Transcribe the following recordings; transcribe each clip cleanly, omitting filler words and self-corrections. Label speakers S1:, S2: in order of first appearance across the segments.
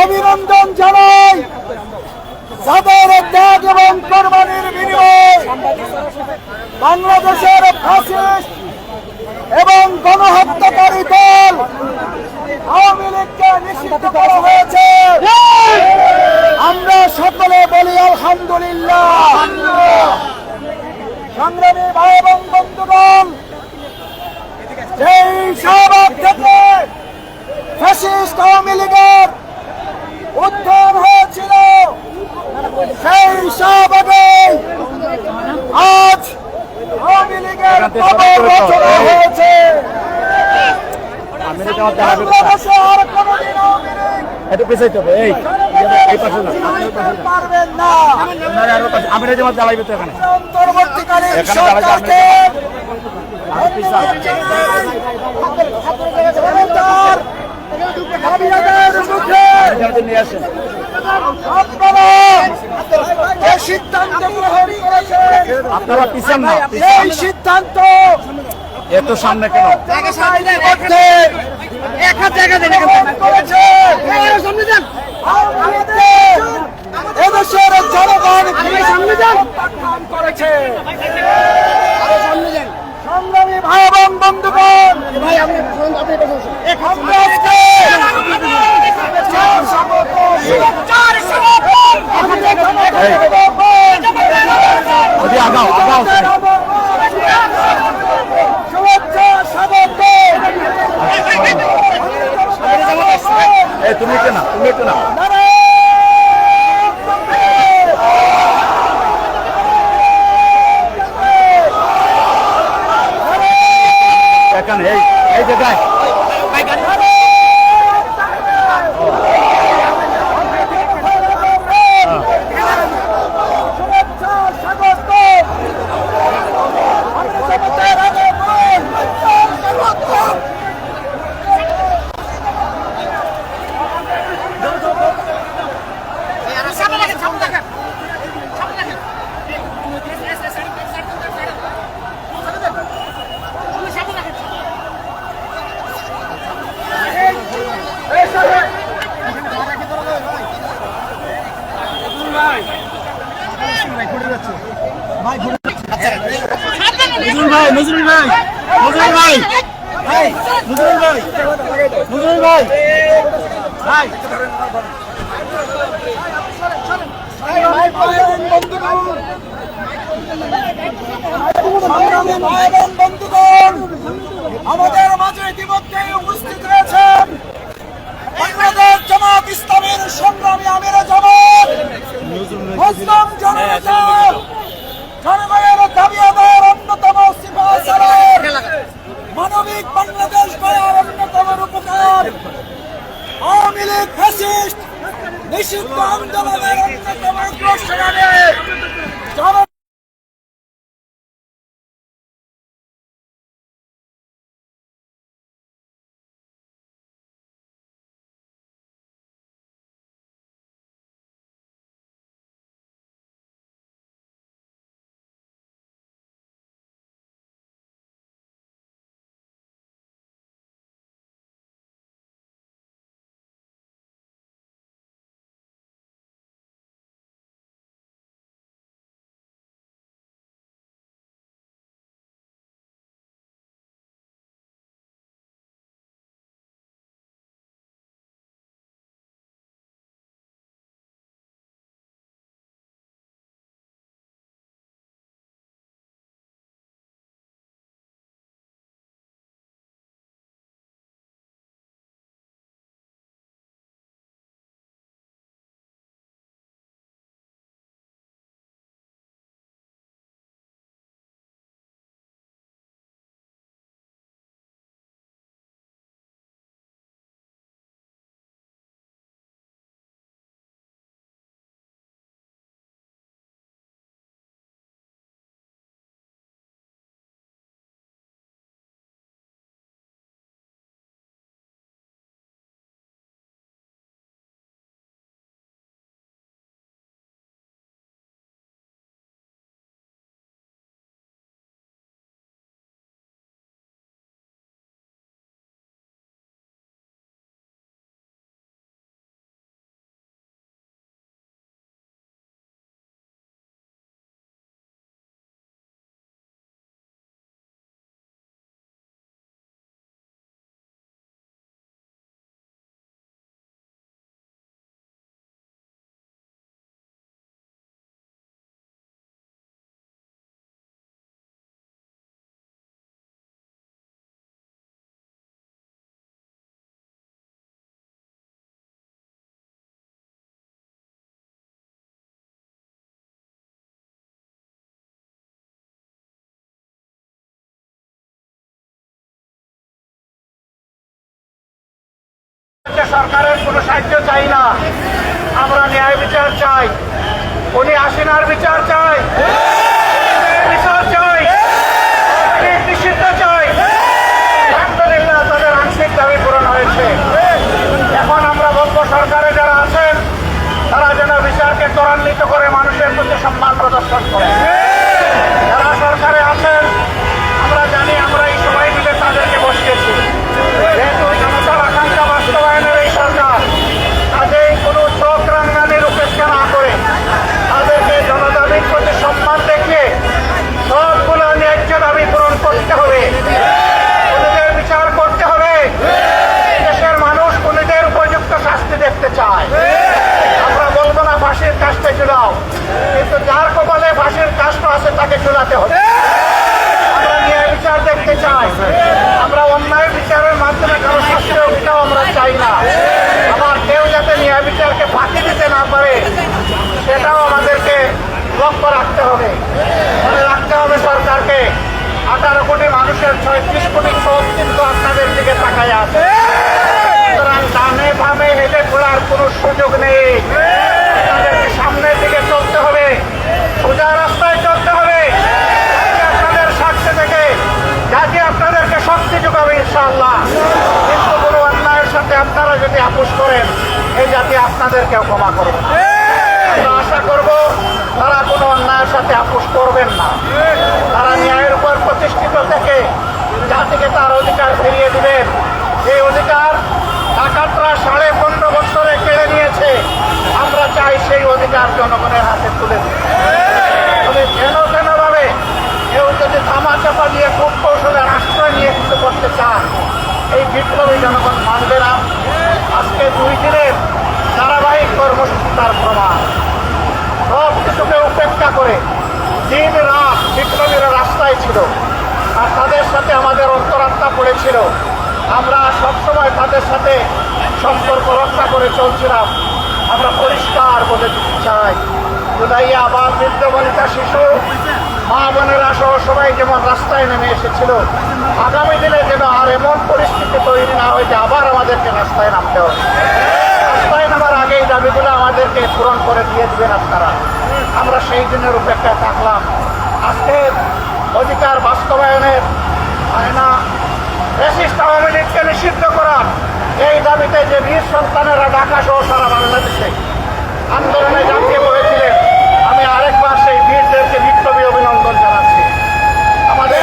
S1: অভিনন্দন জানাই যাদের ত্যাগ এবং কোরবানির বিনিময়ে বাংলাদেশের ফ্যাসিস্ট এবং গণহত্যাকারী দল আওয়ামী লীগকে নিষিদ্ধ করা হয়েছে। আমরা সকলে বলি আলহামদুলিল্লাহ। সংগ্রামী ভাই এবং বন্ধুগণ, যেই শাহবাগ থেকে ফ্যাসিস্ট আওয়ামী লীগের উত্থান হয়েছিল, সেই শাহবাগে আজ আওয়ামী লীগের কবর রচনা হয়েছে। বাংলাদেশে আর কোনদিন আওয়ামী লীগ পারবেন না। অন্তর্বর্তীকালীন সরকারকে সিদ্ধান্ত গ্রহণ করেছেন, আপনারা পিছন না, এই সিদ্ধান্ত
S2: এত সামনে কেন
S1: এদেশের জনগণ করেছে। সংগ্রামী ভাই এবং বন্ধুগণ,
S2: তুমি কেনা এখানে এই জায়গায় আমাদের মাঝে ইতিমধ্যে উপস্থিত রয়েছেন বাংলাদেশ জামাত ইসলামীর সংগ্রামী আমির জামাত মুসলিম জনতা জনগণের দাবি আদায়ের অন্যতম সিপাহসালার মানবিক বাংলাদেশ গড়ার অন্যতম রূপকার আওয়ামী লীগ ফ্যাসিস্ট নিষিদ্ধ আন্দোলনের অন্যতম অগ্রসেনানী
S3: সরকারের কোনো সাহায্য চাই না, আমরা ন্যায় বিচার চাই। উনি হাসিনার বিচার চাই, বিচার চাই, নিষিদ্ধ চাই। আলহামদুলিল্লাহ তাদের আংশিক দাবি পূরণ হয়েছে। এখন আমরা বলবো সরকারে যারা আছেন তারা যেন বিচারকে ত্বরান্বিত করে মানুষের প্রতি সম্মান প্রদর্শন করে। যারা সরকারে আছেন আমরা জানি, আমরা এই সবাই মিলে তাদেরকে বসিয়েছি। যেহেতু জনতার আকাঙ্ক্ষা বাস্তবায়নের এই সরকার, কাজেই কোনো চোখ রাঙানির উপেক্ষা না করে তাদেরকে জনদাবির প্রতি সম্মান দেখিয়ে সবগুলো ন্যায্য দাবি পূরণ করতে হবে। খুনিদের বিচার করতে হবে। দেশের মানুষ খুনিদের উপযুক্ত শাস্তি দেখতে চায়। আমরা বলবো না ফাঁসির কাজটা ঝুলাও, কিন্তু যার কপালে ফাঁসির কাজটা আছে তাকে ঝুলাতে হবে। আমরা ন্যায় বিচার দেখতে চাই। আমরা অন্যায় বিচারের মাধ্যমে কারো শাস্তি হোক এটাও আমরা চাই না। আবার কেউ যাতে ন্যায় বিচারকে ফাঁকি দিতে না পারে সেটাও আমাদেরকে লক্ষ্য রাখতে হবে। মনে রাখতে হবে সরকারকে 18 কোটি মানুষের 36 কোটি চোখ কিন্তু আপনাদের দিকে তাকায় আছে। সুতরাং ডানে বামে হেঁটে ঘোরার কোনো সুযোগ নেই। আপনাদেরকে সামনের দিকে চলতে হবে, সোজা রাস্তায় চলতে হবে। আপনাদের স্বার্থে থেকে জাতি আপনাদেরকে শক্তি যোগাবে ইনশাআল্লাহ। কিন্তু কোনো অন্যায়ের সাথে আপনারা যদি আপোষ করেন এই জাতি আপনাদেরকেও ক্ষমা করবে না। আমরা আশা করব তারা কোনো অন্যায়ের সাথে আপোষ করবেন না। তারা ন্যায়ের উপর প্রতিষ্ঠিত থেকে জাতিকে তার অধিকার ফিরিয়ে দিবেন। এই অধিকার ডাকাতরা 15.5 বছরে কেড়ে নিয়েছে। আমরা চাই সেই অধিকার জনগণের হাতে তুলে দিন। তবে যেন ভাবে কেউ যদি ধামাচাপা দিয়ে খুব কৌশলের আশ্রয় নিয়ে কিছু করতে চান, এই বিপ্লবী জনগণ মানবে না। আজকে 2 দিনের ধারাবাহিক কর্মসূচি তার প্রমাণ। সব কিছুকে উপেক্ষা করে দিন রাত বিপ্লবীরা রাস্তায় ছিল, আর তাদের সাথে আমাদের অন্তরাত্মা পড়েছিল। আমরা সবসময় তাদের সাথে সম্পর্ক রক্ষা করে চলছিলাম। আমরা পরিষ্কার বলে দিতে চাই, জুলাইয়া আবার বৃদ্ধ বনিতা, শিশু, মা বোনেরা সহ সবাই যেমন রাস্তায় নেমে এসেছিল, আগামী দিনে যেন আর এমন পরিস্থিতি তৈরি না হয় যে আবার আমাদেরকে রাস্তায় নামতে হবে। রাস্তায় নামার আগে এই দাবিগুলো আমাদেরকে পূরণ করে দিয়ে দেবেন আপনারা। আমরা সেই দিনের উপেক্ষায় থাকলাম। আজকে অধিকার বাস্তবায়নের আয়না ফ্যাসিস্ট আওয়ামী লীগকে নিষিদ্ধ করা, এই দাবিতে যে বীর সন্তানেরা ঢাকা সহ সারা বাংলাদেশে আন্দোলনে ঝাঁপিয়ে পড়েছিলেন, আমি আরেকবার সেই বীরদেরকে বিপ্লবী অভিনন্দন জানাচ্ছি। আমাদের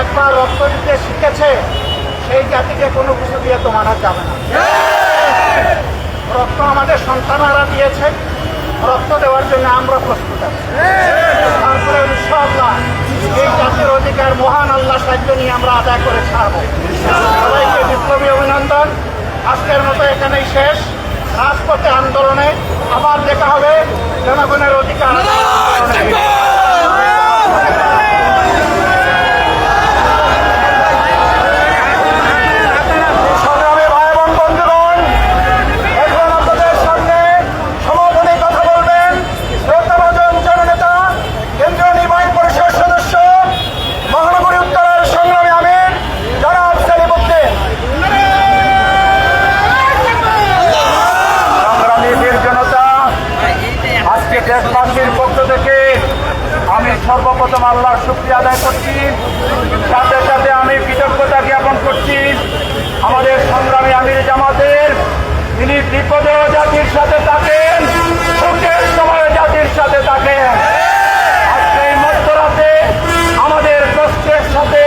S3: একবার রক্ত দিতে শিখেছে সেই জাতিকে কোনো কিছু দিয়ে তো মানা যাবে না। রক্ত আমাদের সন্তানরা দিয়েছে, রক্ত দেওয়ার জন্য আমরা প্রস্তুত আছি। তারপরে ইনশাআল্লাহ এই জাতির অধিকার মহান আল্লাহ সাহায্য নিয়ে আমরা আদায় করে ছাড়বো। সবাইকে বিপ্লবী অভিনন্দন। আজকের মতো এখানেই শেষ। রাজপথে আন্দোলনে আবার দেখা হবে জনগণের অধিকার। দেশবাসীর পক্ষ থেকে আমি সর্বপ্রথম আল্লাহর শুকরিয়া আদায় করছি। সাথে সাথে আমি কৃতজ্ঞতা জ্ঞাপন করছি আমাদের সংগ্রামী আমির জামাতের, তিনি বিপদেও জাতির সাথে থাকেন, সুখের সময় জাতির সাথে থাকেন। আজকে এই মধ্যরাতে আমাদের কষ্টের সাথে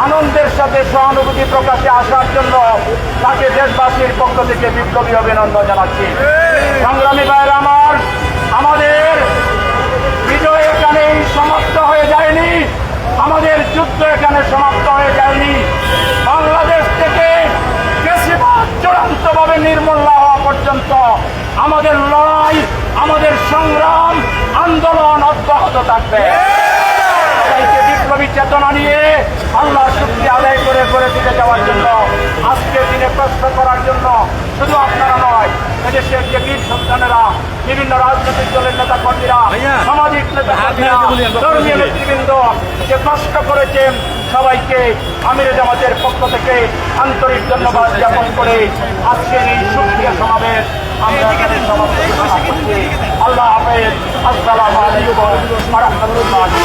S3: আনন্দের সাথে সহানুভূতি প্রকাশে আসার জন্য তাকে দেশবাসীর পক্ষ থেকে বিপ্লবী অভিনন্দন জানাচ্ছি। সংগ্রামী ভাইয়েরা আমার, আমাদের বিজয় এখানেই সমাপ্ত হয়ে যায়নি, আমাদের যুদ্ধ এখানে সমাপ্ত হয়ে যায়নি। বাংলাদেশ থেকে বেশিরভাগ চূড়ান্তভাবে নির্মূল না হওয়া পর্যন্ত আমাদের লড়াই, আমাদের সংগ্রাম, আন্দোলন অব্যাহত থাকবে। সবাইকে বিপ্লবী চেতনা নিয়ে আল্লাহর শুকরিয়া আদায় করে করে দিতে যাওয়ার জন্য, আজকের দিনে প্রশ্ন করার জন্য শুধু আপনারা নয়, এদেশের যে বীর সন্তানেরা, বিভিন্ন রাজনৈতিক দলের নেতা কর্মীরা, সামাজিক নেতা কর্মীরা, ধর্মীয় নেতৃবৃন্দ যে কষ্ট করেছেন, সবাইকে আমিরে জামাতের পক্ষ থেকে আন্তরিক ধন্যবাদ জ্ঞাপন করে আজকের এই শুকরিয়া সমাবেশ আমরা এখানে সমাপ্ত ঘোষণা করছি। আল্লাহ হাফেজ। আসসালামু আলাইকুম ওয়া রাহমাতুল্লাহি